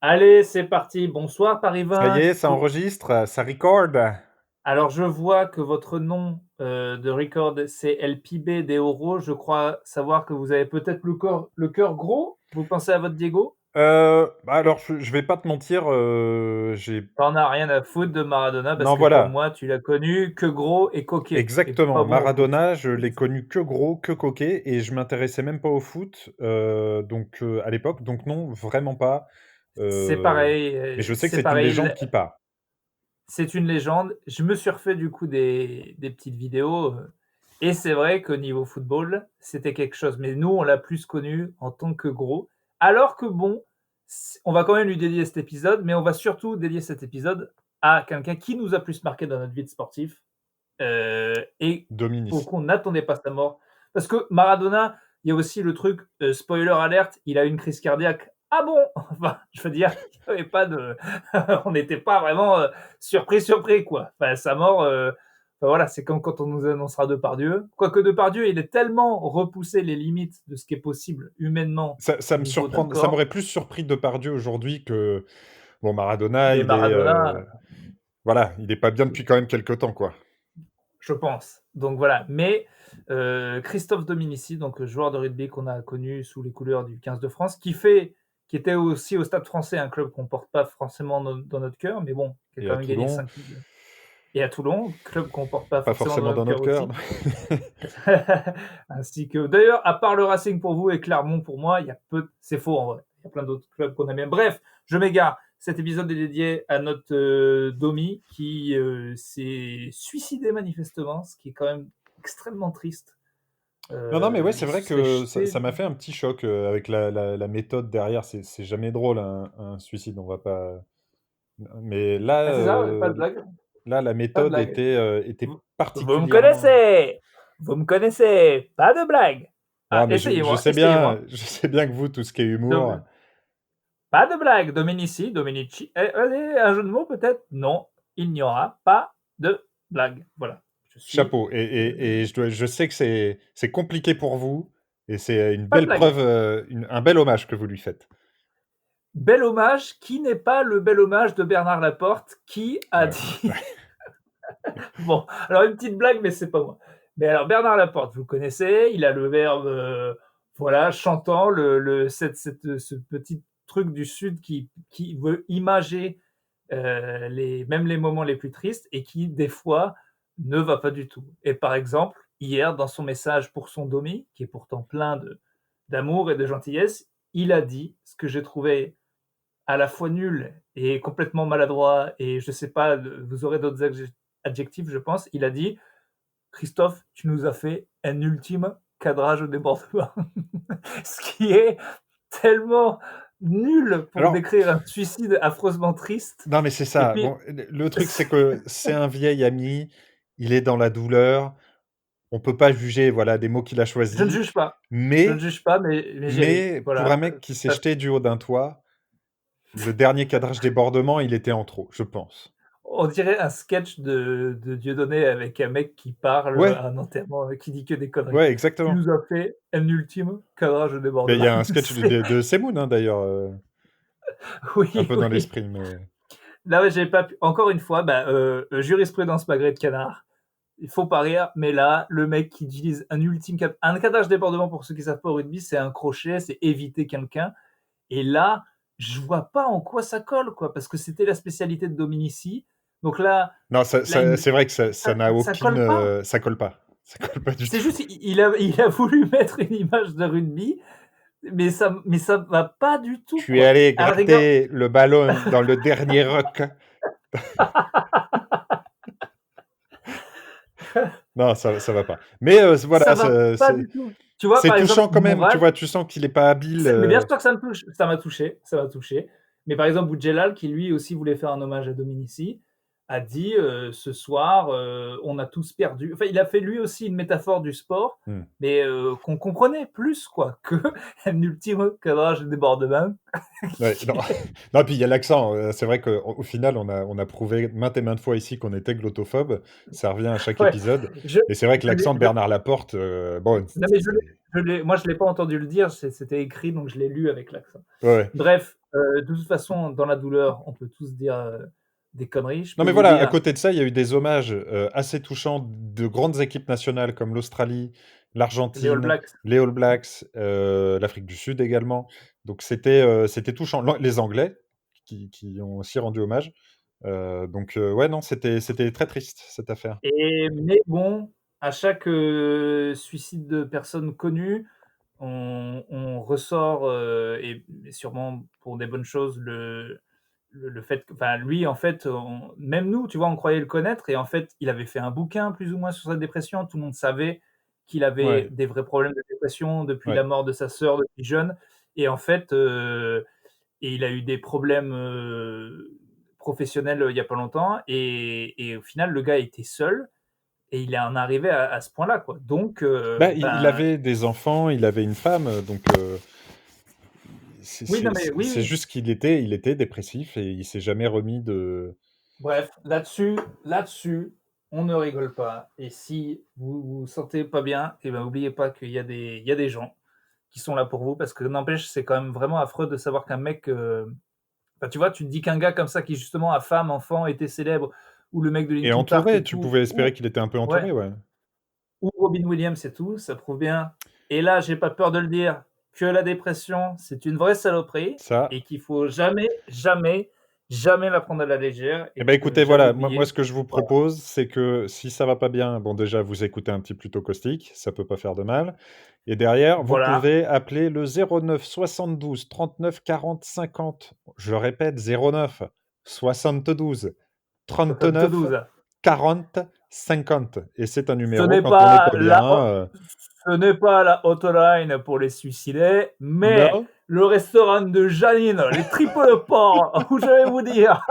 Allez, c'est parti. Bonsoir Ça y Pariva. est, ça enregistre, ça record. Alors, je vois que votre nom de record, c'est El Pibe de Oro. Je crois savoir que vous avez peut-être le cœur gros. Vous pensez à votre Diego? Alors je vais pas te mentir, j'ai T'en as rien à foutre de Maradona parce non, que comme voilà, moi, tu l'as connu que gros et coquet et exactement. pas bon au foot. Maradona, je l'ai connu que gros, que coquet et je m'intéressais même pas au foot, à l'époque, donc non, vraiment pas, C'est heu, pareil, mais je sais que c'est c'est une pareil. légende qui part. C'est une légende. Je me suis refait du coup des petites vidéos et c'est vrai qu'au niveau football, c'était quelque chose. Mais nous, on l'a plus connu en tant que gros. Alors que bon, on va quand même lui dédier cet épisode, mais on va surtout dédier cet épisode à quelqu'un qui nous a plus marqué dans notre vie de sportif et pour le Dominici. coup, on n'attendait pas sa mort. Parce que Maradona, il y a aussi le truc, spoiler alerte, il a eu une crise cardiaque. Ah bon? Enfin, je veux dire, il y avait pas de on n'était pas vraiment, surpris, surpris, quoi. Enfin, sa mort, enfin voilà, c'est comme quand on nous annoncera Depardieu. Quoique Depardieu, il est tellement repoussé les limites de ce qui est possible humainement Ça au me niveau d'un surprend ça corps, m'aurait plus surpris Depardieu aujourd'hui que bon, Maradona, mais il est, Maradona, voilà, il est pas bien depuis quand même quelque temps, quoi. je pense. Donc voilà, mais Christophe Dominici, donc joueur de rugby qu'on a connu sous les couleurs du 15 de France, qui était aussi au Stade Français, un club qu'on porte pas forcément dans notre cœur, mais bon, qui a Et quand à même gagné Toulon, 5 ligues. Et à Toulon, club qu'on porte pas pas forcément dans forcément notre dans cœur notre cœur. aussi. Ainsi que d'ailleurs, à part le Racing pour vous et Clermont pour moi, il y a peu. C'est faux en vrai. Il y a plein d'autres clubs qu'on aime bien. Bref, je m'égare. Cet épisode est dédié à notre Domi qui s'est suicidé manifestement, ce qui est quand même extrêmement triste. Non, non, mais ouais, Il c'est se vrai serait que ça jeté. ça m'a fait un petit choc, avec la méthode derrière. C'est jamais drôle un suicide, on va pas mais Ah, c'est ça, pas de blague. là, la Pas de méthode blague. était Vous me particulièrement connaissez. Vous me connaissez. Pas de blague. Ah, non, mais je essayez-moi, sais bien essayez-moi. je sais bien que vous, tout ce qui est humour, Pas de blague, Dominici, Dominici. Allez, un jeu de mots peut-être? Non, il n'y aura pas de blague. Voilà. Je suis. chapeau et je sais que c'est compliqué pour vous et c'est une Pas de belle blague. preuve, un bel hommage que vous lui faites. Bel hommage qui n'est pas le bel hommage de Bernard Laporte qui a Ouais. dit. Bon, alors une petite blague, mais c'est pas moi. Mais alors Bernard Laporte, vous le connaissez, il a le verbe, voilà, chantant, ce petit truc du Sud qui veut imager même les moments les plus tristes et qui, des fois, ne va pas du tout. Et par exemple, hier, dans son message pour son Domi, qui est pourtant plein d'amour et de gentillesse, il a dit ce que j'ai trouvé à la fois nul et complètement maladroit, et je sais pas, vous aurez d'autres adjectifs, je pense. Il a dit: Christophe, tu nous as fait un ultime cadrage au débordement. Ce qui est tellement nul pour Alors décrire un suicide affreusement triste. non, mais c'est Et ça. puis, Bon, le truc, c'est que c'est un vieil ami, il est dans la douleur. On peut pas juger, voilà, des mots qu'il a je ne choisis, juge pas. Je ne mais juge pas, mais j'ai ri. pour Voilà. un mec qui s'est jeté du haut d'un toit, le dernier cadrage débordement, il était en trop, je pense. On dirait un sketch de Dieudonné avec un mec qui parle Ouais, à un enterrement, qui dit que des conneries. ouais, Tu exactement. nous as fait un ultime cadrage au Mais il débordement. y a un sketch C'est- de Semoun, hein, d'ailleurs, un Oui, peu dans oui. l'esprit, mais Là, ouais, j'ai pas pu. Encore une fois, bah, jurisprudence magret de canard. Il faut pas rire, mais là, le mec qui utilise un cadrage débordement, pour ceux qui savent pas au rugby, c'est un crochet, c'est éviter quelqu'un. Et là, je vois pas en quoi ça colle, quoi, parce que c'était la spécialité de Dominici. Donc non, là, c'est vrai que ça n'a ça aucune, colle pas. ça colle pas. Ça colle pas du C'est tout. juste, il a voulu mettre une image de rugby, mais ça va pas du Je tout, suis quoi. allé À la rigueur, gratter le ballon dans le dernier rock. Non, ça va pas. Mais ça voilà, va pas du tout. Tu vois, c'est par exemple, touchant quand même, tu Mourad, vois? Tu sens qu'il est pas habile, mais bien sûr que ça me touche, ça m'a touché, ça m'a touché. Mais par exemple, Boudjelal, qui lui aussi voulait faire un hommage à Dominici, a dit ce soir, on a tous perdu. Enfin, il a fait lui aussi une métaphore du sport, mmh. mais qu'on comprenait plus, quoi, que un ultime cadrage de débordement. Ouais, non, non, puis il y a l'accent, c'est vrai qu'au au final, on a prouvé maintes et maintes fois ici qu'on était glottophobe. Ça revient à chaque Ouais, épisode je, et c'est vrai que je l'ai- l'accent de Bernard Laporte, bon, non, mais c'est moi, je l'ai pas entendu le dire, c'était écrit, donc je l'ai lu avec l'accent. ouais, ouais. Bref, De toute façon, dans la douleur, on peut tous dire, des conneries. Je Non, peux mais vous voilà, à dire côté de ça, il y a eu des hommages, assez touchants de grandes équipes nationales comme l'Australie, les All l'Argentine, Blacks. les All Blacks, l'Afrique du Sud également. Donc c'était touchant. Les Anglais qui ont aussi rendu hommage. Ouais, non, c'était très triste cette affaire. Mais bon, à chaque, suicide de personnes connues, on ressort, et sûrement pour des bonnes choses, le fait que enfin lui en fait, on même nous, tu vois, on croyait le connaître et en fait, il avait fait un bouquin plus ou moins sur sa dépression. Tout le monde savait qu'il avait Ouais, des vrais problèmes de dépression depuis ouais. la mort de sa sœur depuis jeune et en fait, et il a eu des problèmes, professionnels, il y a pas longtemps et au final, le gars était seul et il en est arrivé à ce point-là, quoi. Donc Bah, il ben, avait des enfants, il avait une femme, donc oui, non, mais oui, c'est oui. juste qu'il était dépressif et il s'est jamais remis de. Bref, là-dessus, on ne rigole pas et si vous vous sentez pas bien et ben, oubliez pas qu'il y a des gens qui sont là pour vous parce que n'empêche, c'est quand même vraiment affreux de savoir qu'un mec, enfin, tu vois, tu te dis qu'un gars comme ça qui justement a femme, enfant, était célèbre ou le mec de Et Linkin Park entouré, et tu tout pouvais espérer ou qu'il était un peu ouais. entouré, ouais. Ou Robin Williams et tout, ça prouve bien et là, j'ai pas peur de le dire, que la dépression, c'est une vraie saloperie Ça. et qu'il faut jamais, jamais, jamais la prendre à la légère Eh et ben, qu'il faut écoutez, jamais voilà, moi oublier. ce que je vous Voilà, propose, c'est que si ça va pas bien, bon déjà vous écoutez un petit Pluto Caustique, ça peut pas faire de mal. Et derrière, vous voilà, pouvez appeler le 09 72 39 40 50. Je le répète, 09 72 39 72. 40 50. Et c'est un Ce numéro n'est quand on n'est pas pas bien. la ce n'est pas la hotline pour les suicidés, mais Non, le restaurant de Janine, les triples porcs, où je vais vous dire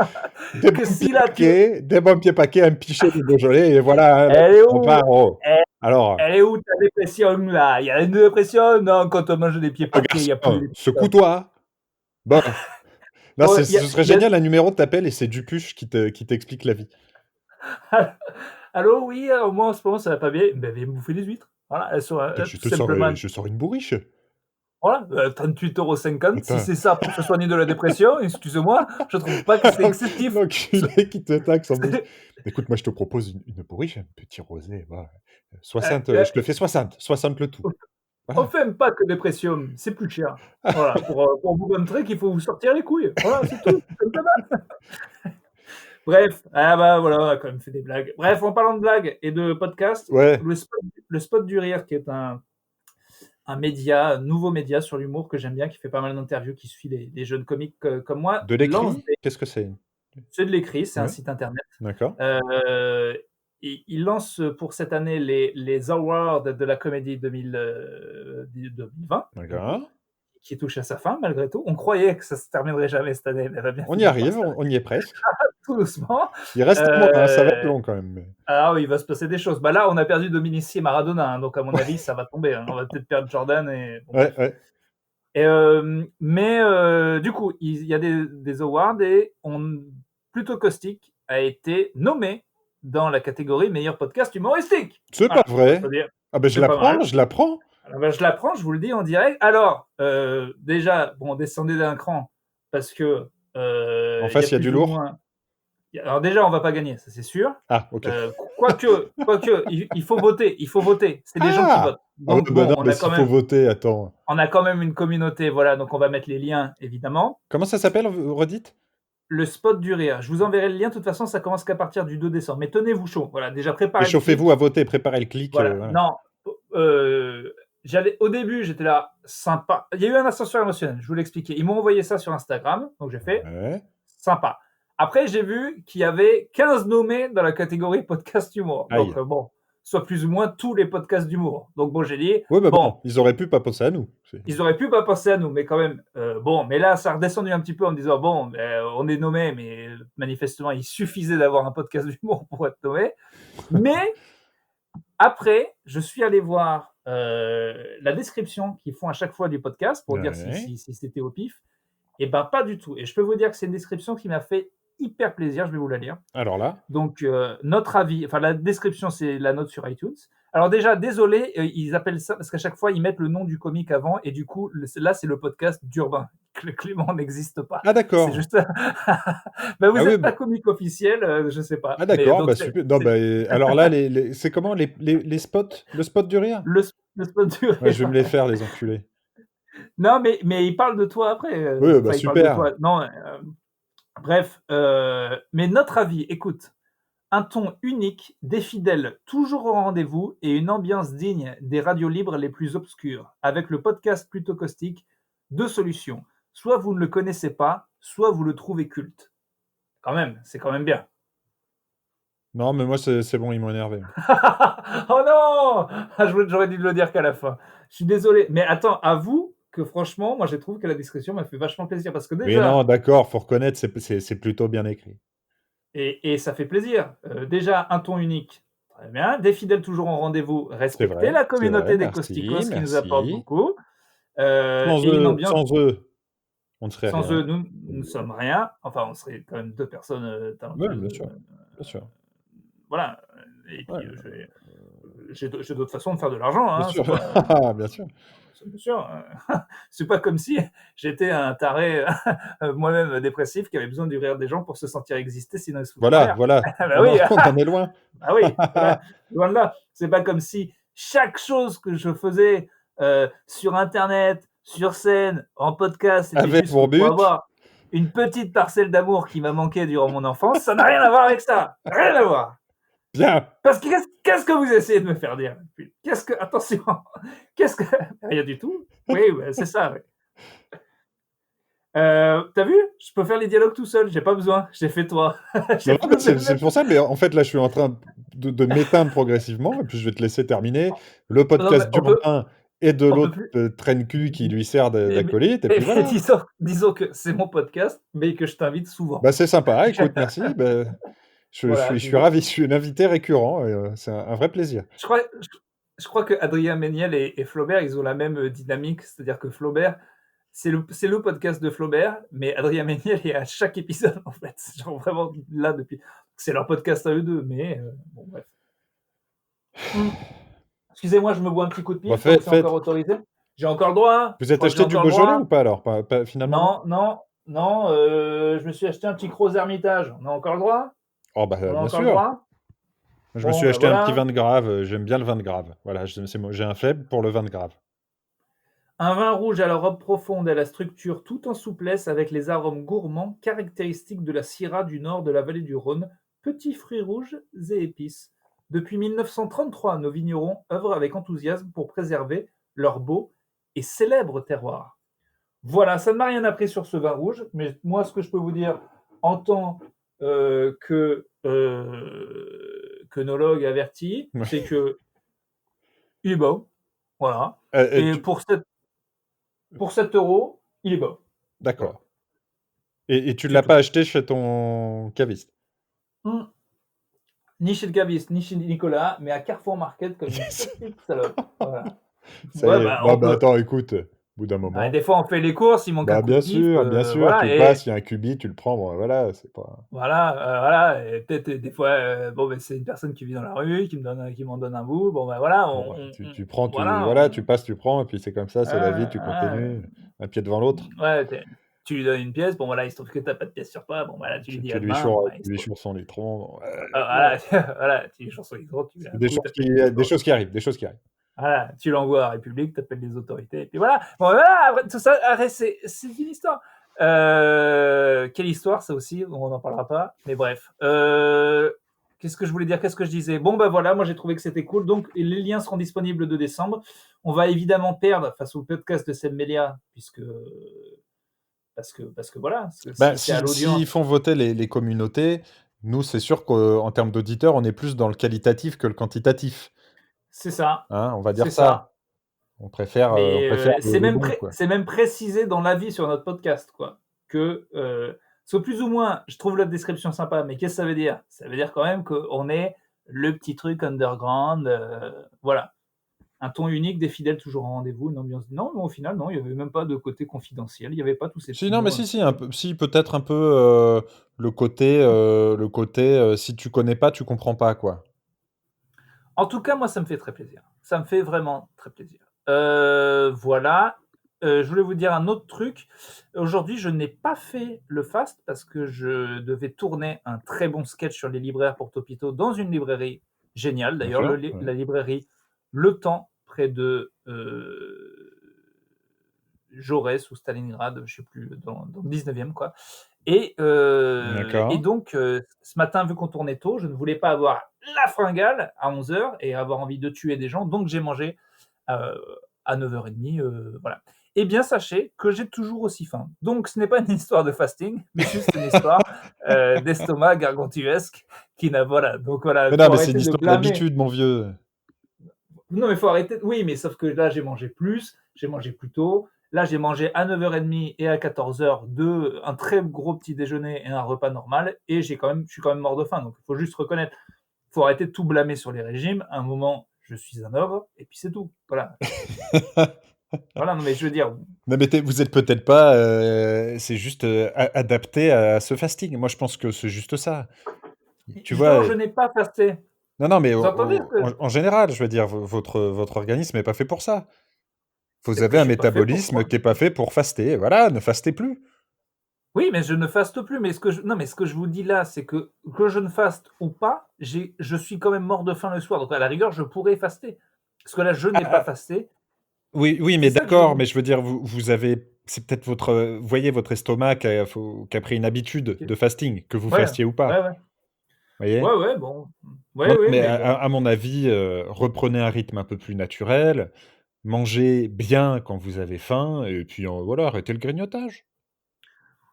des que bons pieds si là tu paquets, des bons pieds paquets, un pichet de Beaujolais, et voilà, hein, elle est on où? part. Oh. Elle Alors, elle est où ta dépression là? Il y a une dépression? Non, quand on mange des pieds paquets, il y a plus de garçon, dépression. secoue-toi. Bon. Non, Bon, ce serait il y a génial, un numéro, t'appelles et c'est Dupuche qui t'explique la vie. allô, oui, moi en ce moment ça va pas bien. Ben viens me bouffer des huîtres. Voilà, elles sont, Je tout te sors, simplement. je sors une bourriche. Voilà, 38,50 €. Si Attends, c'est ça pour se soigner de la dépression, excuse-moi, je trouve pas que c'est excessif. Ce l'enculé qui te taxe en plus. c'est Écoute, moi je te propose une bourriche, un petit rosé, voilà. heu 60, heu, je te fais 60, 60 le tout. on Voilà. fait un pack dépression, c'est plus cher. Voilà, pour vous montrer qu'il faut vous sortir les couilles. Voilà, c'est tout, tout simplement. Bref, ah bah, voilà, on a quand même fait des blagues. Bref, en parlant de blagues et de podcast, Ouais, le spot du rire qui est un média, un nouveau média sur l'humour que j'aime bien, qui fait pas mal d'interviews, qui suit les jeunes comiques, comme moi, de lance l'écrit? des Qu'est-ce que c'est? c'est de l'écrit, c'est un Ouais, site internet. d'accord, Heu, il lance, pour cette année les awards de la comédie 2020, du coup, d'accord. qui touche à sa fin malgré tout. On croyait que ça se terminerait jamais cette année, mais elle va bien On y finir par arrive, se on y est presque. tout doucement. Il reste un mois, hein, ça va être Heu, long quand même, mais ah oui, il va se passer des choses. Bah, là, on a perdu Dominici et Maradona, hein, donc à mon avis, ça va tomber, hein. On va peut-être perdre Jordan et bon ouais, bref. ouais. Mais du coup, il y a des awards et Plutôt Caustique a été nommé dans la catégorie meilleur podcast humoristique. C'est pas Voilà, ça vrai? peut dire Ah ben je c'est pas mal. l'apprends, je l'apprends. Ah bah, je l'apprends, je vous le dis en direct. Alors, déjà, bon, descendez d'un cran parce que, En il y a face, il y a du plus ou lourd? moins alors déjà, on va pas gagner, ça c'est sûr. Ah, OK. Quoique, il faut voter, il faut voter. C'est les gens qui Ah! votent. Ah ouais, Donc bah bon, non, mais s'il faut voter, attends. on a quand même une communauté, voilà, donc on va mettre les liens évidemment. Comment ça s'appelle, redites? Le spot du rire. Je vous enverrai le lien. De toute façon, ça commence qu'à partir du 2 décembre. Mais tenez-vous chaud. Voilà, déjà préparez le Échauffez-vous clic. à voter, préparez le clic, Voilà. voilà. Non, au début, j'étais là, sympa. Il y a eu un ascenseur émotionnel. Je vous l'expliquais. Ils m'ont envoyé ça sur Instagram, donc j'ai fait Ouais. sympa. Après, j'ai vu qu'il y avait 15 nommés dans la catégorie podcast humour. Donc Aïe. bon, soit plus ou moins tous les podcasts d'humour. Donc bon, j'ai dit Ouais, bah bon, bon, ils auraient pu pas penser à nous. ils auraient pu pas penser à nous, mais quand même, bon, mais là, ça a redescendu un petit peu en me disant, bon, on est nommé, mais manifestement, il suffisait d'avoir un podcast d'humour pour être nommé. Mais après, je suis allé voir la description qu'ils font à chaque fois du podcast pour dire Ouais. si c'était au pif. Et ben pas du tout. Et je peux vous dire que c'est une description qui m'a fait hyper plaisir. Je vais vous la lire. Alors là, Donc, notre avis, enfin la description, c'est la note sur iTunes. Alors déjà, désolé, ils appellent ça parce qu'à chaque fois, ils mettent le nom du comique avant et du coup, là, c'est le podcast d'Urbain que le Clément n'existe pas. Ah C'est d'accord. juste bah, vous Ah oui, êtes pas bah comique officiel, je sais pas, ah mais d'accord, donc bah super. Non, bah, alors là, c'est comment les spots? Le spot du rire? le spot du Ouais, je vais me rire. les faire, les enculés. Non, mais il parle de toi après, Oui, bah enfin il parle de super. toi. Non, bref, mais notre avis, écoute, un ton unique, des fidèles toujours au rendez-vous et une ambiance digne des radios libres les plus obscures, avec le podcast plutôt caustique, 2 solutions. Soit vous ne le connaissez pas, soit vous le trouvez culte. Quand même, c'est quand même bien. Non, mais moi, c'est bon, ils m'ont énervé. Oh non! Ah, j'aurais dû le dire qu'à la fin. Je suis désolé, mais attends, avoue que franchement, moi, j'ai trouvé que la discussion m'a fait vachement plaisir parce que Mais non, déjà, d'accord, faut reconnaître, c'est plutôt bien écrit. et ça fait plaisir. Déjà, un ton unique, très bien. Des fidèles toujours en rendez-vous, respecter la C'est vrai, communauté des merci, Costicos qui nous apporte merci. beaucoup. Et une ambiance, Sans eux, on ne serait sans rien. eux, nous ne sommes rien. Enfin, on serait quand même deux personnes Ouais, talentueuses. bien sûr. Voilà. Et Ouais, puis, j'ai d'autres façons de faire de l'argent. bien Hein. sûr, C'est pas, bien sûr. bien sûr. C'est pas comme si j'étais un taré moi-même dépressif qui avait besoin du rire des gens pour se sentir exister, sinon il se foutrait en Voilà, l'air. voilà, Bah oui, on en est loin. ah oui, voilà, loin de là. C'est pas comme si chaque chose que je faisais sur Internet, sur scène, en podcast, c'était Avec juste pour pour but, avoir une petite parcelle d'amour qui m'a manqué durant mon enfance. Ça n'a rien à voir avec ça. Rien à voir. bien. Parce que qu'est-ce que vous essayez de me faire dire? Qu'est-ce que, attention, qu'est-ce que, rien du tout. Oui, ouais, c'est ça. Ouais. T'as vu? Je peux faire les dialogues tout seul. J'ai pas besoin. J'ai fait toi. Non, J'ai non, pas mais besoin de c'est mettre. pour ça, mais en fait, là, je suis en train de m'éteindre progressivement, et puis je vais te laisser terminer. Le Non, mais podcast d'Urbain et de on peut l'autre plus. traîne-cul qui lui sert Mais, mais- d'acolyte, et puis mais voilà. disons que c'est mon podcast, mais que je t'invite souvent. Bah, c'est sympa, écoute, merci. Bah, Voilà, je suis ravi, je suis un invité récurrent, et, c'est un vrai plaisir. je crois, je crois que Adrien Méniel et Flaubert, ils ont la même dynamique, c'est-à-dire que Flaubert, c'est le podcast de Flaubert, mais Adrien Méniel est à chaque épisode en fait, genre vraiment là depuis. C'est leur podcast à eux deux, mais bon bref. Excusez-moi, je me bois un petit coup de Bah, pif tant que c'est encore faites. autorisé. J'ai encore le droit, hein. Vous Je êtes crois que j'ai acheté du encore le Beaujolais droit. ou pas alors? Finalement, non? Non, non, non. Je me suis acheté un petit Gros Hermitage. On a encore le droit? Oh, bah, On a bien encore le sûr. droit? Je me Bon, suis ben acheté un petit voilà. vin de Grave, j'aime bien le vin de Grave. Voilà, j'ai un faible pour le vin de Grave. Un vin rouge à la robe profonde et à la structure tout en souplesse avec les arômes gourmands caractéristiques de la Syrah du nord de la vallée du Rhône, petits fruits rouges et épices. Depuis 1933, nos vignerons œuvrent avec enthousiasme pour préserver leur beau et célèbre terroir. Voilà, ça ne m'a rien appris sur ce vin rouge, mais moi, ce que je peux vous dire en tant qu'œnologue averti, Ouais. c'est que il est bon, voilà. Heu, Et tu pour 7 euros, il est bon. Voilà, D'accord, et tu c'est l'as tout. pas acheté chez ton caviste? Mmh. Ni chez le caviste, ni chez Nicolas, mais à Carrefour Market comme une Yes. petite salope. Voilà. Ça y Ouais, est. bah, Non, on bah, peut. attends, écoute, au bout d'un Ouais, moment, des fois, on fait les courses, il manque un bah, coup de pif, bien sûr, voilà, tu et passes, il y a un Cubi, tu le prends, bon, voilà, c'est pas voilà, et peut-être des fois, bon, ben, c'est une personne qui vit dans la rue, qui m'en donne un bout. Bon, ben voilà, bon, tu prends, voilà, voilà, tu passes, tu prends, et puis c'est comme ça, c'est la vie, tu voilà, continues, un pied devant l'autre. ouais, tu lui donnes une pièce. Bon, voilà, il se trouve que t'as pas de pièce sur toi. Bon, voilà, tu lui dis à demain. Bon, voilà, il Tu se lui trouve. choures son litron, bon, Voilà, voilà, tu lui chances les gros, tu lui c'est un coup, t'appelles les des autorités. choses qui arrivent, des choses qui arrivent. Voilà, tu l'envoies à la République, t'appelles les autorités, et puis voilà. Bon, voilà, après, tout ça, après, c'est une histoire. Quelle histoire, ça aussi, on n'en parlera pas. Mais bref. Qu'est-ce que je voulais dire? Qu'est-ce que je disais? Bon, ben voilà, moi j'ai trouvé que c'était cool. Donc, les liens seront disponibles le 2 décembre. On va évidemment perdre face au podcast de Seb Melia, parce que voilà, Bah, si c'est à s'ils l'audience, font voter les communautés, nous, c'est sûr qu'en termes d'auditeurs, on est plus dans le qualitatif que le quantitatif, c'est ça. hein, on va dire C'est ça. ça. On Mais préfère le bon, quoi. c'est même précisé dans l'avis sur notre podcast, quoi. Que, soit plus ou moins, je trouve la description sympa, mais qu'est-ce que ça veut dire? Ça veut dire quand même qu'on est le petit truc underground, voilà. Un ton unique, des fidèles toujours en rendez-vous, une ambiance. Non, mais au final, non, il n'y avait même pas de côté confidentiel, il n'y avait pas tous ces Si, petits non, mais mots. si, un peu, si, peut-être un peu si tu connais pas, tu comprends pas, quoi. En tout cas, moi, ça me fait très plaisir. Ça me fait vraiment très plaisir. Voilà. je voulais vous dire un autre truc. Aujourd'hui, je n'ai pas fait le fast parce que je devais tourner un très bon sketch sur les libraires pour Topito dans une librairie géniale. Bien D'ailleurs, sûr, ouais. la librairie Le Temps, près de Jaurès ou Stalingrad, je sais plus, dans le 19e, quoi. Et D'accord. donc, ce matin, vu qu'on tournait tôt, je ne voulais pas avoir la fringale à 11h et avoir envie de tuer des gens, donc j'ai mangé à 9h30, voilà. Eh bien, sachez que j'ai toujours aussi faim. Donc, ce n'est pas une histoire de fasting, mais juste une histoire d'estomac gargantuesque qui n'a, voilà. Donc voilà, Mais non, faut mais c'est une arrêter de histoire blâmer. d'habitude, mon vieux. Non, mais faut arrêter. Oui, mais sauf que là, j'ai mangé plus, j'ai mangé plus tôt. Là, j'ai mangé à 9h30 et à 14h un très gros petit déjeuner et un repas normal. Et je suis quand même mort de faim. Donc, il faut juste reconnaître. Il faut arrêter de tout blâmer sur les régimes. À un moment, je suis un ogre et puis c'est tout. Voilà. Voilà, non, mais je veux dire, Non, mais vous êtes peut-être pas, c'est juste, adapté à ce fasting. Moi, je pense que c'est juste ça. Tu vois? genre, je n'ai pas fasté. Non, non, mais Vous entendez ce que... en général, je veux dire, votre organisme est pas fait pour ça. Vous C'est que avez je un suis pas fait pour métabolisme quoi. qui est pas fait pour faster. Voilà, ne fastez plus. Oui, mais je ne faste plus. Mais non, mais ce que je vous dis là, c'est que je ne faste ou pas, je suis quand même mort de faim le soir. Donc à la rigueur, je pourrais faster. Parce que là, je Ah, n'ai pas ah, fasté. oui, oui, C'est mais ça que je vous d'accord, dis. mais je veux dire, vous avez c'est peut-être votre, vous voyez, votre estomac qui a pris une habitude Ok. de fasting, que vous Ouais, fastiez ou ouais, pas. ouais. Voyez? Ouais, ouais, bon. Non, Ouais, non, ouais, mais mais bon. à mon avis, reprenez un rythme un peu plus naturel, mangez bien quand vous avez faim et puis, voilà, arrêtez le grignotage.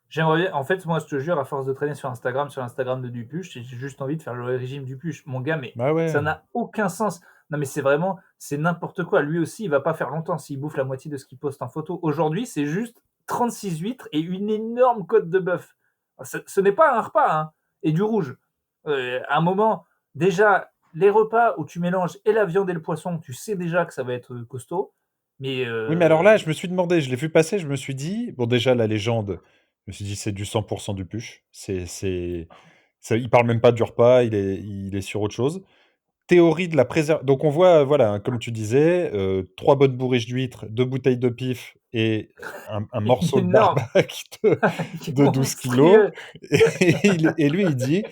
J'aimerais bien. En fait, moi, je te jure, à force de traîner sur l'Instagram de Dupuche, j'ai juste envie de faire le régime Dupuche. Mon gars, mais Bah ça ouais. n'a aucun sens. Non, mais c'est vraiment, c'est n'importe quoi. Lui aussi, il va pas faire longtemps s'il bouffe la moitié de ce qu'il poste en photo. Aujourd'hui, c'est juste 36 huîtres et une énorme côte de bœuf. Ce n'est pas un repas, hein. Et du rouge. À un moment, déjà, les repas où tu mélanges et la viande et le poisson, tu sais déjà que ça va être costaud. Mais Oui, mais alors là, je me suis demandé, je l'ai vu passer, je me suis dit, bon, déjà, la légende, je me suis dit, c'est du 100% du Puch. Il parle même pas du repas, il est sur autre chose. Théorie de la préservation. Donc, on voit, voilà, hein, comme tu disais, 3 bonnes bourriches d'huîtres, 2 bouteilles de pif et un morceau de énorme, barbac qui est de 12 kilos. monstrueux. Et lui, il dit,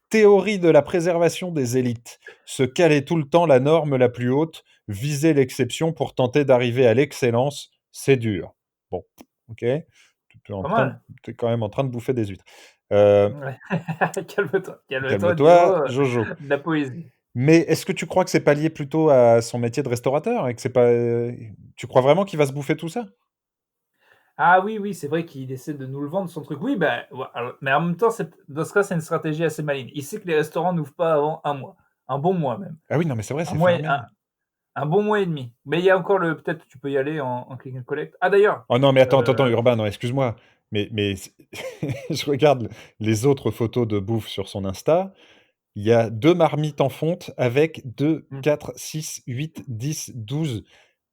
théorie de la préservation des élites. Se caler tout le temps la norme la plus haute, viser l'exception pour tenter d'arriver à l'excellence, c'est dur. Bon, OK. Pas mal. Tu es quand même en train de bouffer des huîtres. Heu, Ouais. Calme-toi, calme-toi, Dio, Jojo. de la poésie. Mais est-ce que tu crois que c'est pas lié plutôt à son métier de restaurateur et que c'est pas, tu crois vraiment qu'il va se bouffer tout ça? Ah oui, oui, c'est vrai qu'il essaie de nous le vendre, son truc. Oui, bah, ouais, alors mais en même temps, dans ce cas, c'est une stratégie assez maligne. Il sait que les restaurants n'ouvrent pas avant un mois, un bon mois même, Ah oui, non, mais c'est vrai, un c'est mois et fermé. un bon mois et demi. Mais il y a encore peut-être tu peux y aller en click and collect. Ah d'ailleurs, Oh non, mais attends, heu, Urbain, non, excuse-moi, mais je regarde les autres photos de bouffe sur son Insta. Il y a 2 marmites en fonte avec 2, mmh, 4, 6, 8, 10, 12,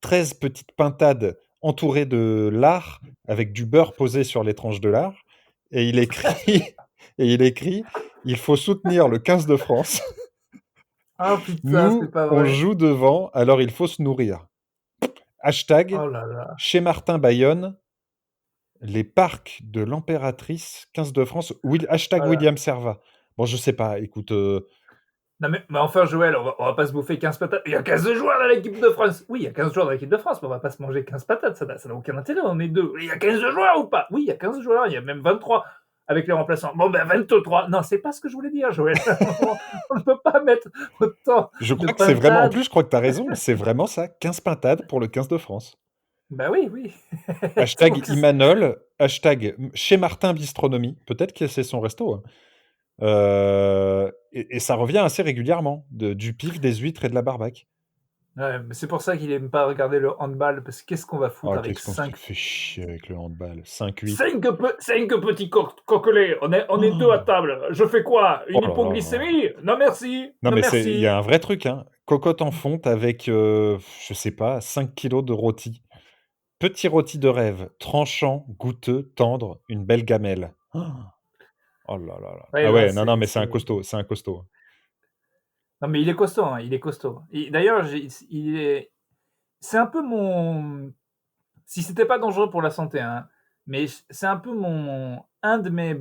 13 petites pintades entourées de lard avec du beurre posé sur les tranches de lard et il écrit et il écrit: «Il faut soutenir le 15 de France. ah putain, c'est Nous, pas on vrai. joue devant, alors il faut se nourrir». Hashtag Oh là là. chez Martin Bayonne, les parcs de l'impératrice 15 de France, hashtag Voilà. William Servat. Bon, je sais pas, écoute, Non mais enfin Joël, on va pas se bouffer 15 patates. Il y a 15 joueurs dans l'équipe de France. Oui, il y a 15 joueurs dans l'équipe de France, mais on va pas se manger 15 patates, ça n'a aucun intérêt, on est deux. Il y a 15 joueurs ou pas? Oui, il y a 15 joueurs, il y a même 23 avec les remplaçants. Bon ben 23. Non, c'est pas ce que je voulais dire, Joël. On ne peut pas mettre autant je de crois que c'est vraiment en pintades. plus, je crois que tu as raison, c'est vraiment ça, 15 pintades pour le 15 de France. Bah oui, oui. Hashtag Donc, Imanol, hashtag chez Martin Bistronomie, peut-être que c'est son resto, hein. Et ça revient assez régulièrement, du pif, des huîtres et de la barbaque. ouais, mais c'est pour ça qu'il aime pas regarder le handball, parce que qu'est-ce qu'on va foutre Oh, avec qu'est-ce qu'on se 5 fait chier avec le handball, 5-8. 5 petits coquelets. On est deux à table. Je fais quoi? Oh Une là là là. hypoglycémie? Non merci. Non, Non mais il y merci. a un vrai truc, hein. Cocotte en fonte avec, je sais pas, 5 kilos de rôti. Petit rôti de rêve, tranchant, goûteux, tendre, une belle gamelle. Oh là là là. Ouais, Ah là, ouais, non, non, mais c'est un costaud. non, mais il est costaud, hein, il est costaud. D'ailleurs, c'est un peu si c'était pas dangereux pour la santé, hein, mais c'est un peu un de mes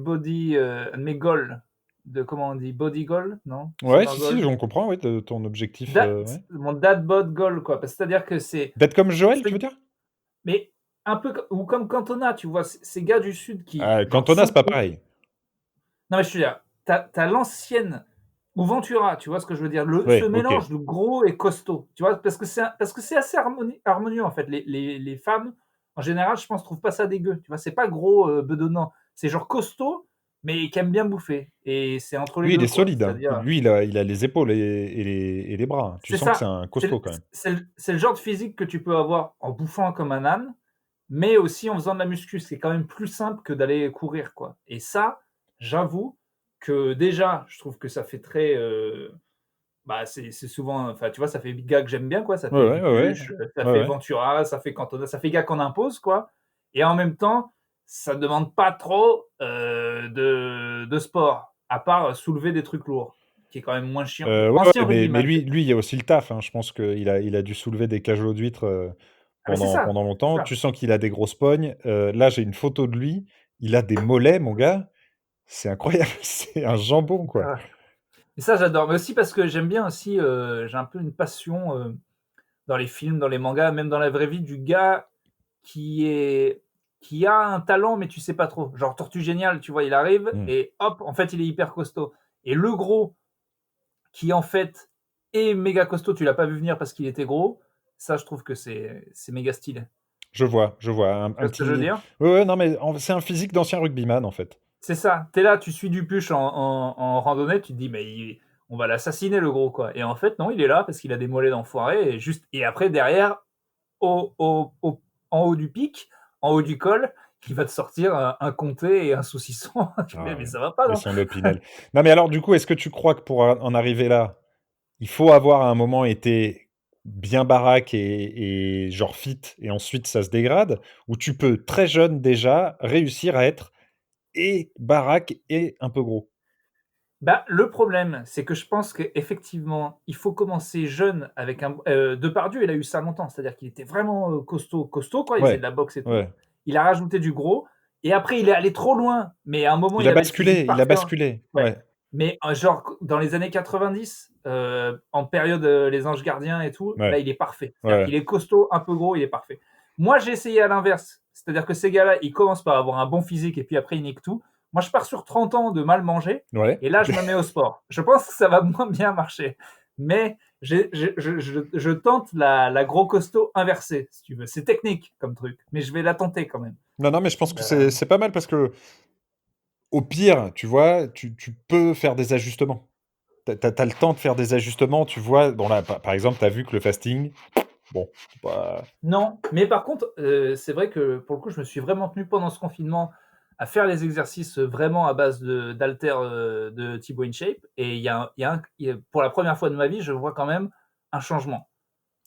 mes goals de comment on dit? Body goal? Non? Ouais, Summer si, si, goal? on comprend, ouais, ton objectif, Da ouais. Mon dad bod goal, quoi. C'est-à-dire que D'être comme Joël, tu veux c'est dire? mais un peu ou comme Cantona, tu vois? Ces gars du sud qui, genre, Cantona, c'est sont pas pareil. non, mais je veux dire, tu as l'ancienne ou Ventura, tu vois ce que je veux dire? Ce Ouais, OK. mélange de gros et costaud, tu vois? Parce que c'est assez harmonieux, en fait. Les femmes, en général, je pense, trouvent pas ça dégueu, tu vois? C'est pas gros, bedonnant. C'est genre costaud, mais qui aime bien bouffer et c'est entre les Lui, il 2 est quoi. solide, hein. C'est-à-dire Lui, il a les épaules et les bras, hein. Tu c'est sens que c'est ça, un costaud quand même. c'est le genre de physique que tu peux avoir en bouffant comme un âne, mais aussi en faisant de la muscu. C'est quand même plus simple que d'aller courir, quoi. Et ça, j'avoue que déjà, je trouve que ça fait très, bah, c'est souvent, enfin, tu vois, ça fait gars que j'aime bien, quoi. Ça Ouais, fait ouais, ouais, ouais. Bipuche, ça Ouais, fait ouais. Ventura, ça fait Cantona, ça fait gars qu'on impose, quoi. Et en même temps, ça demande pas trop de sport, à part soulever des trucs lourds, qui est quand même moins chiant. Ouais, Ancien ouais, mais rugbyman. lui, il y a aussi le taf, hein. Je pense qu'il a dû soulever des cageots d'huîtres, Ah, mais c'est ça, pendant c'est longtemps. ça. Tu sens qu'il a des grosses pognes. Là, j'ai une photo de lui. Il a des mollets, mon gars. C'est incroyable. C'est un jambon, quoi. Ah. Et ça, j'adore. Mais aussi parce que j'aime bien aussi, j'ai un peu une passion dans les films, dans les mangas, même dans la vraie vie, du gars qui est qui a un talent, mais tu sais pas trop. Genre Tortue Géniale, tu vois, il arrive Mmh. et hop, en fait, il est hyper costaud. Et le gros qui en fait est méga costaud, tu l'as pas vu venir parce qu'il était gros. Ça, je trouve que c'est méga stylé. Je vois, je vois. Un Tu vois ce que je veux petit. dire? Ouais, ouais, non, mais c'est un physique d'ancien rugbyman, en fait. C'est ça. Tu es là, tu suis Dupuche en randonnée, tu te dis: «Mais on va l'assassiner le gros, quoi». Et en fait, non, il est là parce qu'il a des mollets d'enfoiré et après derrière, en haut du pic, en haut du col, il va te sortir un comté et un saucisson. Tu fais: Ah «Mais ouais. ça va pas, Et non?» son Opinel. Non, mais alors, du coup, est-ce que tu crois que pour en arriver là, il faut avoir à un moment été bien baraque et genre fit, et ensuite ça se dégrade? Ou tu peux, très jeune déjà, réussir à être et baraque et un peu gros? Bah, le problème, c'est que je pense qu'effectivement, il faut commencer jeune avec Depardieu, il a eu ça longtemps, c'est-à-dire qu'il était vraiment, costaud, costaud, quoi, il faisait de Ouais, la boxe et tout. ouais. Il a rajouté du gros et après il est allé trop loin, mais à un moment, Il il a avait le physique basculé, il a parfait, hein. basculé. Ouais, Ouais, mais genre dans les années 90, en période, Les Anges Gardiens et tout, là, ouais, il est parfait. C'est-à-dire ouais. qu'il est costaud, un peu gros, il est parfait. Moi, j'ai essayé à l'inverse, c'est-à-dire que ces gars-là, ils commencent par avoir un bon physique et puis après ils niquent tout. Moi, je pars sur 30 ans de mal manger Ouais. et là, je me mets au sport. Je pense que ça va moins bien marcher, mais je tente la gros costaud inversée, si tu veux. C'est technique comme truc, mais je vais la tenter quand même. Non, non, mais je pense que Euh, c'est pas mal parce que au pire, tu vois, tu peux faire des ajustements. Tu as le temps de faire des ajustements, tu vois? Bon là, par exemple, tu as vu que le fasting, bon, bah, non, mais par contre, c'est vrai que pour le coup, je me suis vraiment tenu pendant ce confinement à faire les exercices vraiment à base d'haltères de Thibaut InShape. Et pour la première fois de ma vie, je vois quand même un changement.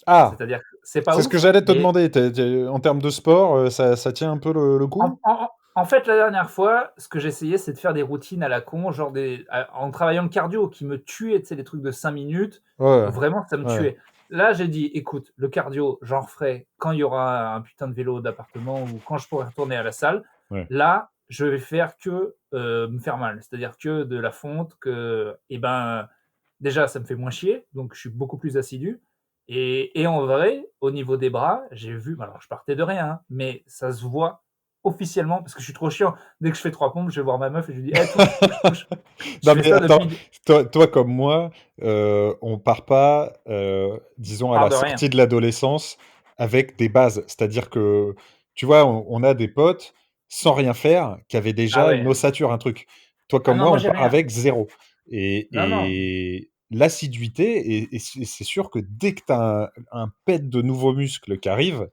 ah! C'est-à-dire que c'est pas C'est ce que ouf, j'allais te mais demander. En termes de sport, ça tient un peu le En, coup? en- en fait, la dernière fois, ce que j'essayais, c'est de faire des routines à la con, genre en travaillant le cardio qui me tuait, tu sais, les trucs de 5 minutes, Ouais, vraiment, ça me ouais, tuait. Là, j'ai dit, écoute, le cardio, j'en referai quand il y aura un putain de vélo d'appartement ou quand je pourrai retourner à la salle. ouais. Là, je vais faire que me faire mal, c'est-à-dire que de la fonte, et ben, déjà, ça me fait moins chier, donc je suis beaucoup plus assidu. Et en vrai, au niveau des bras, j'ai vu, alors je partais de rien, hein, mais ça se voit officiellement, parce que je suis trop chiant. Dès que je fais 3 pompes, je vais voir ma meuf et je lui dis: «Eh, touche, touche, touche». Je Non, fais mais ça attends, depuis toi comme moi, on part pas, disons à part la de rien. sortie de l'adolescence avec des bases. C'est-à-dire que, tu vois, on a des potes, sans rien faire, qui avaient Ah déjà une ouais. ossature, un truc. Toi Ah comme non, moi, moi on j'ai part rien. avec zéro. Non, non. Et l'assiduité, et c'est sûr que dès que tu as un pet de nouveaux muscles qui arrive,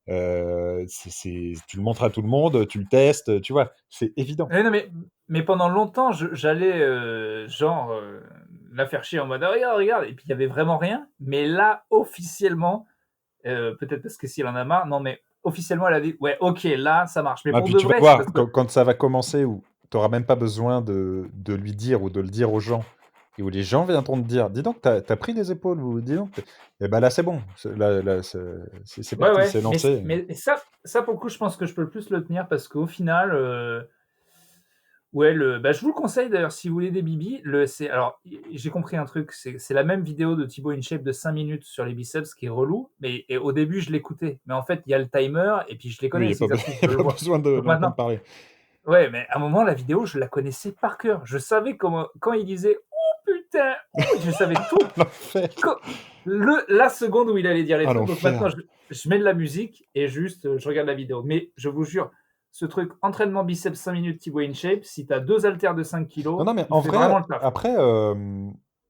tu le montres à tout le monde, tu le testes, tu vois? C'est évident. Non, mais pendant longtemps, j'allais, genre, la faire chier en mode: «Ah regarde, regarde» et puis il y avait vraiment rien. Mais là, officiellement, peut-être parce que si elle en a marre, non mais officiellement, elle a dit: «Ouais, OK, là, ça marche». Mais Ah, pour puis de tu vas vrai, c'est voir, parce que quand ça va commencer, où tu auras même pas besoin de lui dire ou de le dire aux gens, et où les gens viendront te dire: «Dis donc, t'as pris les épaules», ou «Dis donc», et ben là, c'est bon, là, c'est ouais, parti, ouais, c'est lancé. mais ça ça pour le coup, je pense que je peux le plus le tenir parce qu'au final, ouais, je vous le conseille d'ailleurs si vous voulez des bibis. Alors, j'ai compris un truc, c'est la même vidéo de Thibaut InShape de 5 minutes sur les biceps qui est relou, mais et au début, je l'écoutais. Mais en fait, il y a le timer et puis je les Oui, connais il y a les pas be exercices, y a je le pas vois. besoin Donc d'entendre maintenant parler. ouais, mais à un moment, la vidéo, je la connaissais par cœur. Je savais comment quand il disait: «Oh putain, oh!» je savais tout. L'enfer! Co la seconde où il allait dire les Ah trucs, donc maintenant l'enfer! je mets de la musique et juste, je regarde la vidéo. Mais je vous jure, ce truc entraînement biceps 5 minutes Thibaut InShape, si tu as 2 haltères de 5 Non, kilos, non, mais il en fait vraiment vrai, le taf. après,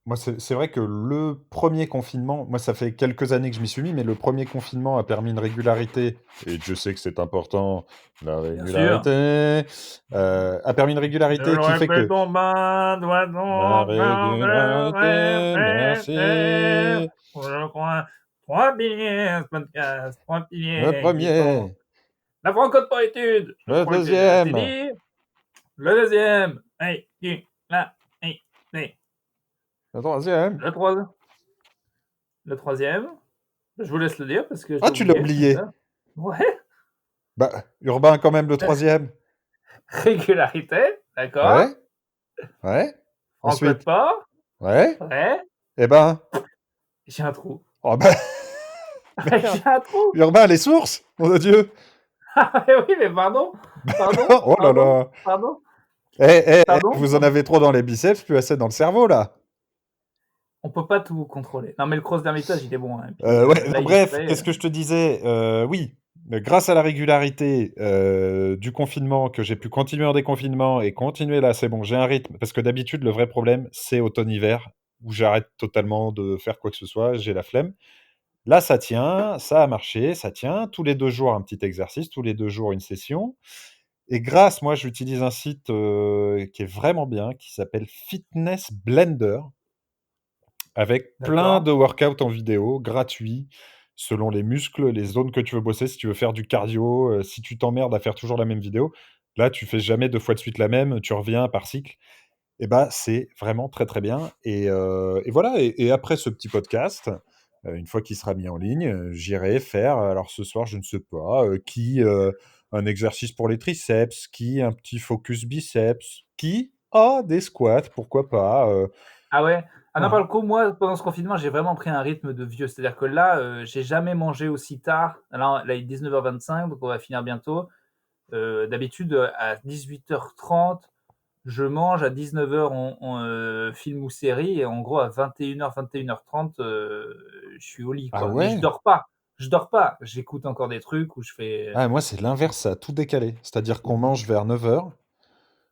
moi, c'est vrai que le premier confinement, moi, ça fait quelques années que je m'y suis mis, mais le premier confinement a permis une régularité, et Dieu sait que c'est important, la Bien sûr. régularité, a permis une Ne régularité le qui fait que répétons pas, la doit-on régularité, merci. je crois 3 piliers, ce podcast, 3 Le piliers qui sont premier, la francopoétude, je le crois que j'ai assez deuxième, dit. Le deuxième, hey, qui, là, hey, hey. le troisième. Le troisième, le troisième, je vous laisse le dire parce que je Ah, l'ai tu l'as oublié. oublié. Ouais, Bah, Urbain quand même le troisième. régularité, d'accord. Ouais, ouais. Franco de Ensuite, porc, ouais. ouais. Eh ben, J'ai un trou. oh bah, merde. J'ai un trou. Urbain, les sources, mon Dieu. Ah oui, mais pardon, pardon, Oh là pardon, là. pardon, pardon, Vous en pardon. avez trop dans les biceps, plus assez dans le cerveau, là. On peut pas tout contrôler. Non, mais le cross d'Hermitage, il est bon, hein. Et puis Ouais, là, non, il est bref, prêt. qu'est-ce que je te disais? Oui, grâce à la régularité du confinement, que j'ai pu continuer en déconfinement et continuer là, c'est bon, j'ai un rythme. Parce que d'habitude, le vrai problème, c'est automne-hiver, où j'arrête totalement de faire quoi que ce soit, j'ai la flemme. Là, ça tient, ça a marché, ça tient. Tous les 2 jours, un petit exercice, tous les 2 jours, une session. Et grâce, moi, j'utilise un site qui est vraiment bien, qui s'appelle Fitness Blender, avec plein D'accord. de workouts en vidéo, gratuits, selon les muscles, les zones que tu veux bosser. Si tu veux faire du cardio, si tu t'emmerdes à faire toujours la même vidéo, là, tu fais jamais 2 fois de suite la même, tu reviens par cycle. Et bah, c'est vraiment très, très bien. Et voilà, et après ce petit podcast, une fois qu'il sera mis en ligne, j'irai faire, alors ce soir, je ne sais pas, un exercice pour les triceps, qui un petit focus biceps, qui des squats, pourquoi pas, Ah ouais? Ah non, par voilà. le coup, moi, pendant ce confinement, j'ai vraiment pris un rythme de vieux. C'est-à-dire que là, j'ai jamais mangé aussi tard. Là, il est 19:25, donc on va finir bientôt. D'habitude, à 18:30, je mange, à 19:00, film ou série et en gros à 21:00, 21:30, je suis au lit, Ah quoi. Mais je ouais? dors pas, je dors pas. J'écoute encore des trucs ou je fais Ah moi, c'est l'inverse, ça a tout décalé. C'est-à-dire qu'on mange vers 9h.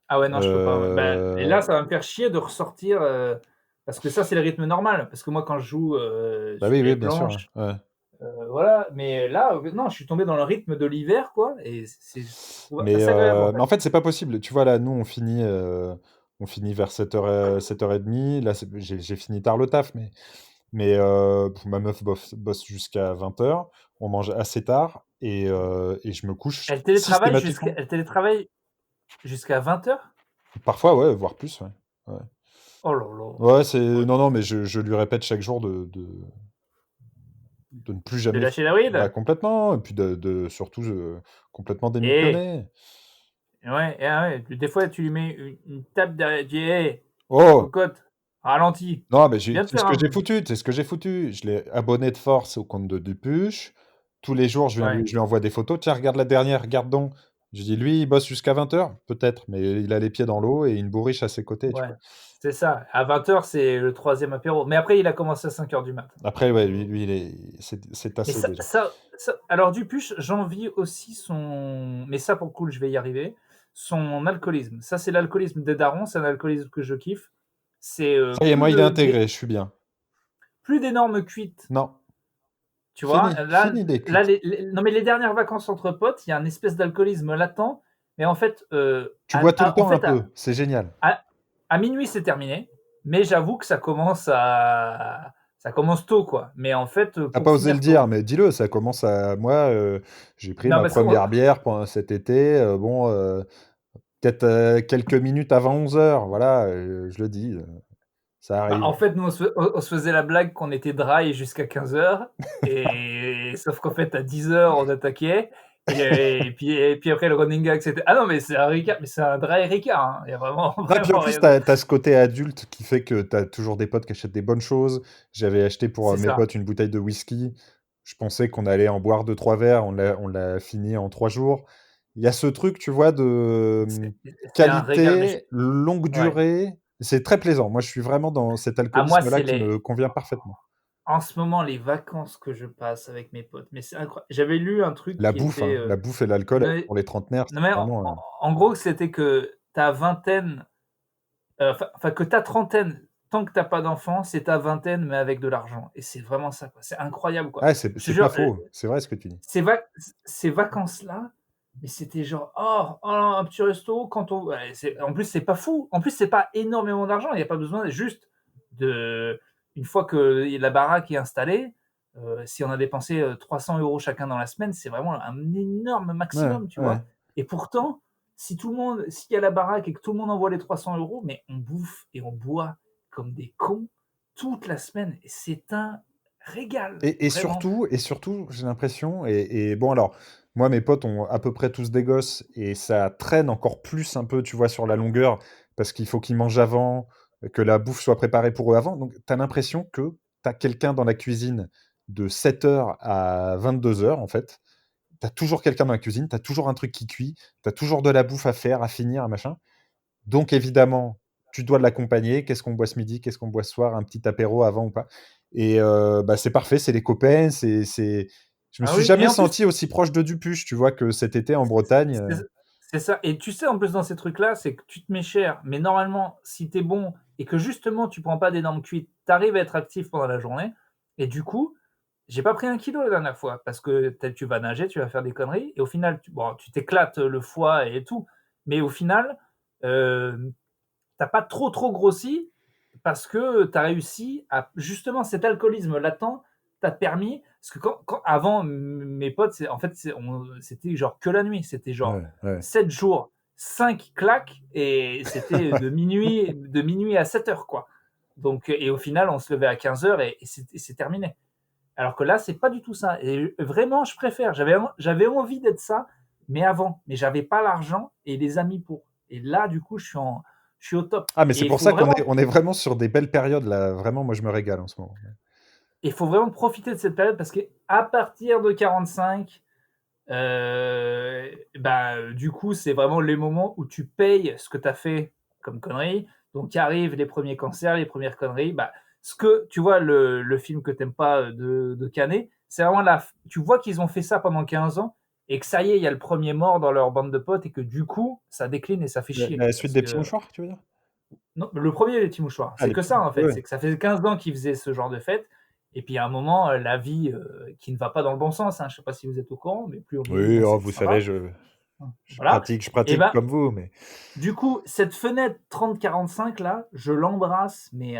ah ouais, non, je peux pas. Et là, heu, ça va me faire chier de ressortir, parce que ça, c'est le rythme normal. Parce que moi, quand je joue, bah, sur oui, les oui, bien sûr, ouais, planches, ouais. voilà. Mais là, non, je suis tombé dans le rythme de l'hiver, quoi et je trouve Mais assez agréable, en mais fait. en fait, c'est pas possible. Tu vois, là, nous, on finit vers 7h, 7h30. Là, j'ai fini tard le taf, mais ma meuf bosse jusqu'à 20h. On mange assez tard et je me couche systématiquement. Elle télétravaille jusqu'à 20:00? Parfois, ouais, voire plus, ouais. Ouais, Oh là là! ouais, Ouais, non, non, mais je lui répète chaque jour de ne plus de jamais lâcher la bah, bride? complètement et puis de surtout, complètement Eh! démissionner. Ouais, ah ouais, des fois, tu lui mets une tape derrière, tu dis: «Hé, Oh! cocotte, ralentis, Non, mais viens te c'est ce faire que j'ai un» foutu, c'est ce que j'ai foutu. Je l'ai abonné de force au compte de Dupuche. Tous les jours, ouais, je lui envoie des photos. «Tiens, regarde la dernière, regarde donc». Je dis: «Lui, il bosse jusqu'à 20h?» «Peut-être, mais il a les pieds dans l'eau et une bourriche à ses côtés», tu ouais, vois? c'est ça. À 20:00, c'est le troisième apéro. Mais après, il a commencé à 5:00 du mat. Après, ouais, lui, il est c'est Mais tassé déjà. alors Dupuche, j'envie aussi son mais ça, pour le coup, je vais y arriver, son alcoolisme. Ça, c'est l'alcoolisme des darons, c'est un alcoolisme que je kiffe. C'est, Ça y est, moi, il est intégré, je suis bien. plus d'énormes cuites. Non, Tu vois? Là fini des là, cuites. non, mais les dernières vacances entre potes, il y a un espèce d'alcoolisme latent, mais en fait, Tu bois tout le temps un peu, c'est génial. à à minuit, c'est terminé, mais j'avoue que ça commence tôt, quoi. Mais en fait, Tu pour pas osé le finir dire, tôt. mais dis-le, ça commence à moi, j'ai pris Non, ma parce qu'on première bière pendant cet été, bon, peut-être, quelques minutes avant 11h, voilà, je le dis, ça bah, arrive. en fait, nous, on se faisait la blague qu'on était dry jusqu'à 15:00 et sauf qu'en fait, à 10:00, on attaquait Et puis après, le running gag, c'était ah non, mais c'est un Ricard, mais c'est un vrai Ricard. Hein. Il y a vraiment, Non, puis en vraiment plus, rien tu d'autre. as ce côté adulte qui fait que tu as toujours des potes qui achètent des bonnes choses. J'avais acheté pour C'est mes ça. potes une bouteille de whisky. Je pensais qu'on allait en boire 2-3 verres. On l'a fini en 3 jours. Il y a ce truc, tu vois, de C'est un régal, mais qualité, longue ouais. durée. C'est très plaisant. Moi, je suis vraiment dans cet À moi, alcoolisme-là c'est qui me convient parfaitement. en ce moment, les vacances que je passe avec mes potes, mais c'est incroyable. J'avais lu un truc La qui bouffe, était, hein. La bouffe et l'alcool, mais pour les trentenaires, non, c'est mais vraiment. en gros, c'était que ta vingtaine, enfin, que ta trentaine, tant que t'as pas d'enfant, c'est ta vingtaine, mais avec de l'argent et c'est vraiment ça, quoi. C'est incroyable, quoi. Ouais, c'est Je te c'est pas jure, faux. C'est vrai ce que tu dis. ces vac ces vacances-là, mais c'était genre: «Oh, oh, un petit resto quand on» ouais, c'est en plus, c'est pas fou. En plus, c'est pas énormément d'argent. Il y a pas besoin juste de une fois que la baraque est installée, si on a dépensé, 300 € chacun dans la semaine, c'est vraiment un énorme Ouais, maximum, tu ouais. vois? Et pourtant, si tout le monde s'il y a la baraque et que tout le monde envoie les 300 €, mais on bouffe et on boit comme des cons toute la semaine et c'est un régal, Et vraiment. surtout, j'ai l'impression et bon alors, moi mes potes ont à peu près tous des gosses et ça traîne encore plus un peu, tu vois, sur la longueur parce qu'il faut qu'ils mangent avant, que la bouffe soit préparée pour eux avant. Donc tu as l'impression que tu as quelqu'un dans la cuisine de 7 heures à 22 heures en fait. Tu as toujours quelqu'un dans la cuisine, tu as toujours un truc qui cuit, tu as toujours de la bouffe à faire, à finir, à machin. Donc évidemment, tu dois l'accompagner. Qu'est-ce qu'on boit ce midi? Qu'est-ce qu'on boit ce soir? Un petit apéro avant ou pas? Et bah, c'est parfait, c'est les copains, c'est je me Ah suis oui et jamais en plus senti aussi proche de Dupuche, tu vois? Que cet été en Bretagne, c'est c'est ça et tu sais, en plus, dans ces trucs-là, c'est que tu te mets cher, mais normalement, si tu es bon et que justement tu prends pas d'énormes cuites, tu arrives à être actif pendant la journée et du coup, j'ai pas pris 1 kilo la dernière fois parce que tu vas nager, tu vas faire des conneries et au final, tu t'éclates le foie et tout, mais au final, hem, tu pas trop, trop grossi parce que tu as réussi à justement cet alcoolisme latent t'a permis parce que quand avant mes potes, c'est en fait, c'était genre que la nuit, c'était genre ouais, ouais. 7 jours, 5 claques et c'était de minuit à 7 heures quoi. Donc et au final, on se levait à 15 heures et c'est terminé. Alors que là, c'est pas du tout ça et vraiment, je préfère. J'avais envie d'être ça, mais avant, mais j'avais pas l'argent et les amis pour et là, du coup, je suis au top Ah mais c'est et il pour faut ça qu'on est vraiment on est vraiment sur des belles périodes là, vraiment moi je me régale en ce moment. il faut vraiment profiter de cette période parce qu'à partir de 45, bah, du coup, c'est vraiment les moments où tu payes ce que tu as fait comme conneries. Donc, il arrive les premiers cancers, les premières conneries. Bah, ce que tu vois, le film que tu n'aimes pas de Canet, c'est vraiment tu vois qu'ils ont fait ça pendant 15 ans et que ça y est, il y a le premier mort dans leur bande de potes et que du coup, ça décline et ça fait La chier. la suite Parce des petits que mouchoirs, tu veux dire? non, le premier les petits mouchoirs. Ah C'est les que petits ça, en ouais, fait. ouais. C'est que ça fait 15 ans qu'ils faisaient ce genre de fête. Et puis, à un moment, la vie qui ne va pas dans le bon sens. Hein. Je ne sais pas si vous êtes au courant, mais plus on vieillit, Oui, moins oh c'est vous savez, sympa. je Voilà. pratique je Et pratique ben, comme vous, mais du coup, cette fenêtre 30-45 là, je l'embrasse, mais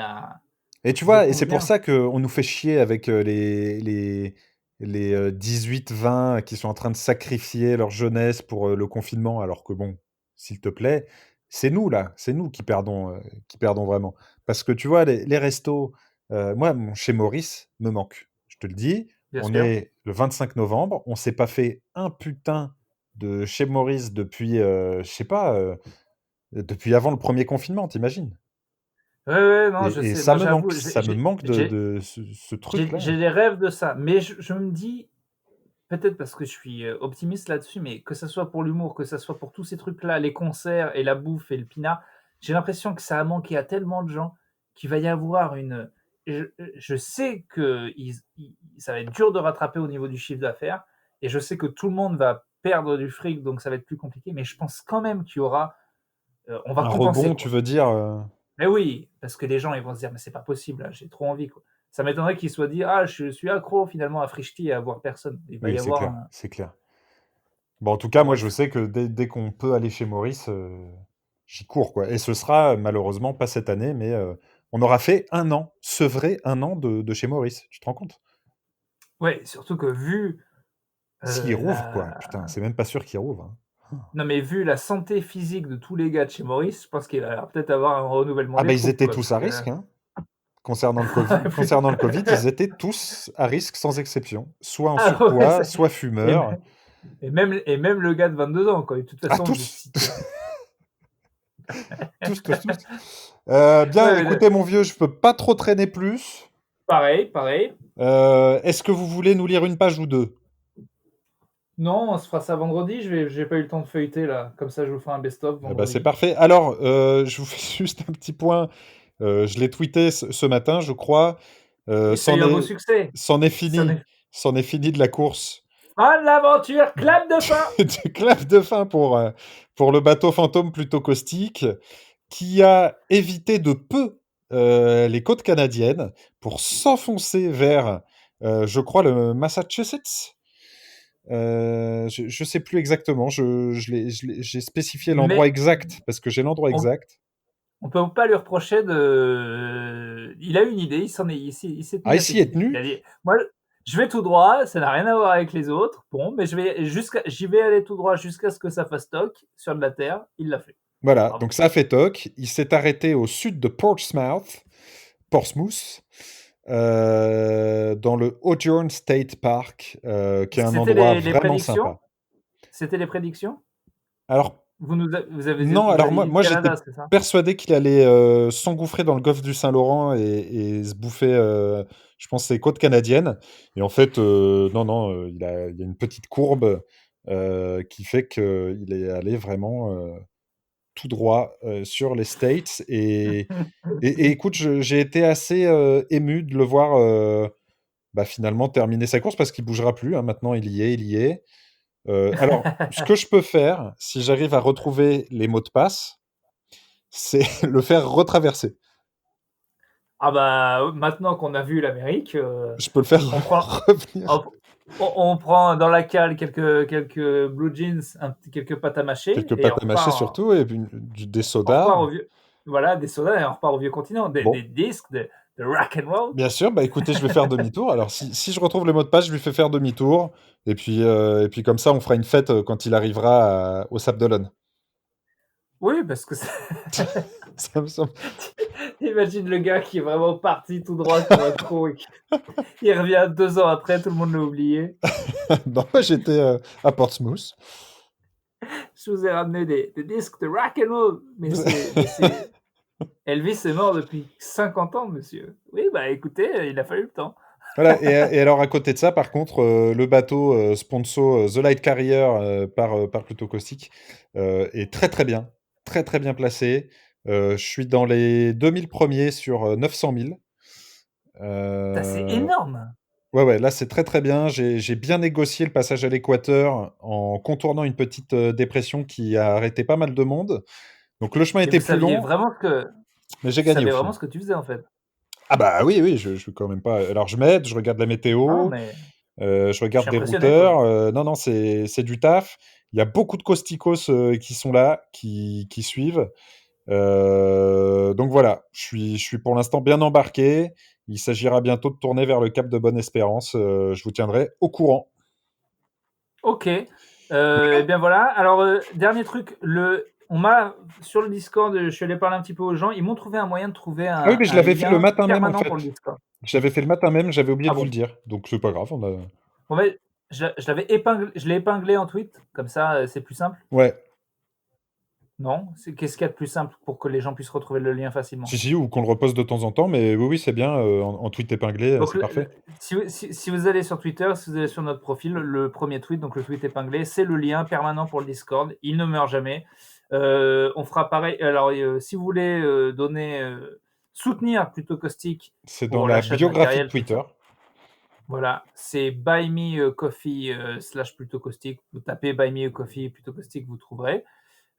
et tu de vois? Et c'est pour combien? ça qu'on nous fait chier avec, les 18-20 qui sont en train de sacrifier leur jeunesse pour, le confinement, alors que bon, s'il te plaît, c'est nous là, c'est nous qui perdons vraiment. Parce que tu vois? Les restos, moi mon chez Maurice me manque. Je te le dis, Bien on sûr. est le 25 novembre, on s'est pas fait un putain de chez Maurice depuis, je sais pas, depuis avant le premier confinement, tu imagines? Ouais, ouais, non, je Et sais. Moi, j'avoue, ça me manque de ce truc-là. j'ai des rêves de ça. Mais je me dis, peut-être parce que je suis optimiste là-dessus, mais que ça soit pour l'humour, que ça soit pour tous ces trucs-là, les concerts et la bouffe et le pinard, j'ai l'impression que ça a manqué à tellement de gens qu'il va y avoir une. Je sais que ça va être dur de rattraper au niveau du chiffre d'affaires, et je sais que tout le monde va perdre du fric, donc ça va être plus compliqué, mais je pense quand même qu'il y aura. On va Un compenser, rebond, tu quoi. veux dire, Mais oui, parce que les gens ils vont se dire, mais c'est pas possible, là, j'ai trop envie, quoi. Ça m'étonnerait qu'ils soient dit, ah, je suis accro finalement à Frichti et à voir personne. Il va y oui, c'est avoir clair, un. c'est clair. Bon, en tout cas, moi, je Bref. sais que dès qu'on peut aller chez Maurice, j'y cours, quoi et ce sera malheureusement pas cette année, mais on aura fait 1 an, sevré 1 an de chez Maurice, tu te rends compte? Ouais, surtout que vu, S'il rouvre, quoi, la putain, c'est même pas sûr qu'il rouvre, hein. non, mais vu la santé physique de tous les gars de chez Maurice, je pense qu'il va peut-être avoir un renouvellement Ah des bah, ils troupes, étaient quoi, tous parce à que risque, hein. Concernant le covid, ils étaient tous à risque sans exception, soit en ah ouais, surpoids, soit et fumeurs. Et même le gars de 22 ans, quoi. Et de toute Ah, façon, tous! si tu Tous, tous, tous. Bien, ouais, écoutez, mon vieux, je peux pas trop traîner plus. pareil, pareil. Est-ce que vous voulez nous lire une page ou deux? Non, on se fera ça vendredi. J'ai pas eu le temps de feuilleter là. Comme ça, je vous ferai un best-of Eh ben, c'est vendredi. parfait. Alors, je vous fais juste un petit point. Je l'ai tweeté ce matin, je crois. Oui, ça a eu un beau succès. C'en est Ça fini. n'est- C'en est fini de la course. Ah, l'aventure, clap de fin. Du clap de fin pour le bateau fantôme plutôt caustique, qui a évité de peu les côtes canadiennes pour s'enfoncer vers, je crois, le Massachusetts. Je sais plus exactement. J'ai spécifié l'endroit Mais exact parce que j'ai l'endroit on, exact. on peut pas lui reprocher de. Il a une idée. Il s'est Ah, tenu à ici cette est idée. Il tenu. a dit, moi, je vais tout droit. Ça n'a rien à voir avec les autres. Bon, mais j'y vais aller tout droit jusqu'à ce que ça fasse stock sur de la terre. Il l'a fait. Voilà, Bravo. donc ça a fait toc. Il s'est arrêté au sud de Portsmouth, dans le Ojorn State Park, qui est un C'était endroit les vraiment prédictions. sympa. C'était les prédictions. Alors, non, Vous alors aviez moi, dit moi j'étais Canada, c'est ça? persuadé qu'il allait s'engouffrer dans le golfe du Saint-Laurent et se bouffer, je pense, ses côtes canadiennes. Et en fait, non, non, il y a une petite courbe qui fait qu'il est allé vraiment tout droit sur les States. Et écoute, j'ai été assez ému de le voir bah, finalement terminer sa course parce qu'il bougera plus, hein. Maintenant, il y est, il y est. Alors, ce que je peux faire, si j'arrive à retrouver les mots de passe, c'est le faire retraverser. Ah bah, maintenant qu'on a vu l'Amérique, Je peux le faire on prend revenir on on prend dans la cale quelques blue jeans, quelques pâtes à mâcher quelques et pâtes à mâcher surtout et puis des on sodas. repart au vieux voilà, des sodas et on repart au vieux continent, des Bon, disques, de rock and roll. bien sûr, bah écoutez, je vais faire demi-tour. Alors, si je retrouve les mots de passe, je lui fais faire demi-tour. Et puis comme ça, on fera une fête quand il arrivera au Sable d'Olonne. Oui, parce que c'est Ça me semble. imagine le gars qui est vraiment parti tout droit comme un con et qui il revient 2 ans après, tout le monde l'a oublié. Non, moi j'étais à Portsmouth. Je vous ai ramené des disques de rock and roll, Vous- mais c'est Elvis est mort depuis 50 ans, monsieur. Oui, bah écoutez, il a fallu le temps. Voilà, et alors à côté de ça, par contre, le bateau sponsor The Light Carrier par Pluto Caustic est très très bien, très très bien placé. Je suis dans les 2000 premiers sur 900 000. C'est Euh, énorme. ouais, ouais, là c'est très très bien. J'ai bien négocié le passage à l'équateur en contournant une petite dépression qui a arrêté pas mal de monde. Donc le chemin Et était plus long, mais j'ai tu gagné au savais vraiment final. ce que tu faisais en fait. Ah bah oui, oui, je suis quand même pas. Alors je m'aide, je regarde la Non, météo. mais Je je regarde suis des impressionné quoi. routeurs. Non, non, c'est du taf. Il y a beaucoup de costicos qui sont là, qui suivent. Donc voilà, je suis pour l'instant bien embarqué. Il s'agira bientôt de tourner vers le cap de Bonne-Espérance. Je vous tiendrai au courant. Ok. Eh bien voilà. Alors dernier truc, on m'a sur le Discord, je suis allé parler un petit peu aux gens. Ils m'ont trouvé un moyen de trouver Ah oui, mais je un l'avais fait le lien matin même en permanent pour le fait. Discord. Je l'avais fait le matin même, j'avais oublié Ah de vous le bon. dire. Donc c'est pas grave, on a. En fait, je l'ai épinglé en tweet, comme ça c'est plus simple. Ouais. Non? Qu'est-ce qu'il y a de plus simple pour que les gens puissent retrouver le lien facilement? Si, si, ou qu'on le repose de temps en temps, mais oui, oui, c'est bien, en tweet épinglé, Donc, c'est parfait. si vous allez sur Twitter, si vous allez sur notre profil, le premier tweet, donc le tweet épinglé, c'est le lien permanent pour le Discord. Il ne meurt jamais. On fera pareil. Alors, si vous voulez soutenir plutôt Caustic C'est dans pour la l'achat de biographie de matériel, tout Twitter. ça, voilà, c'est buy me coffee slash plutôt Caustic. Vous tapez buy me coffee plutôt Caustic, vous trouverez.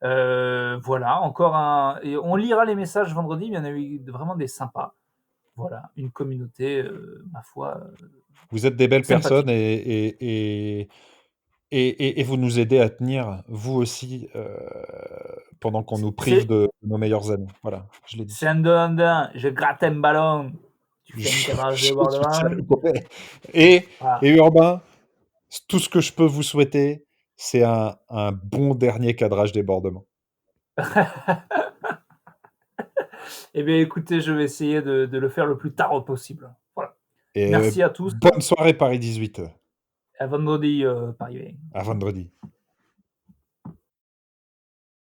Voilà, encore un. Et on lira les messages vendredi. Il y en a eu vraiment des sympas. Voilà, une communauté, ma foi, Vous êtes des belles personnes sympathique. et vous nous aidez à tenir, vous aussi, pendant qu'on nous prive C'est de nos meilleurs amis. Voilà, je l'ai c'est dit. un dindon, je gratte un ballon. Tu fais un cadrage de Je suis bordement. sérieux. Et, Voilà. et Urbain, tout ce que je peux vous souhaiter, c'est un bon dernier cadrage débordement. Eh bien, écoutez, je vais essayer de le faire le plus tard possible. Voilà. Et Merci à tous. bonne soirée Paris 18. À vendredi, Paris. À vendredi.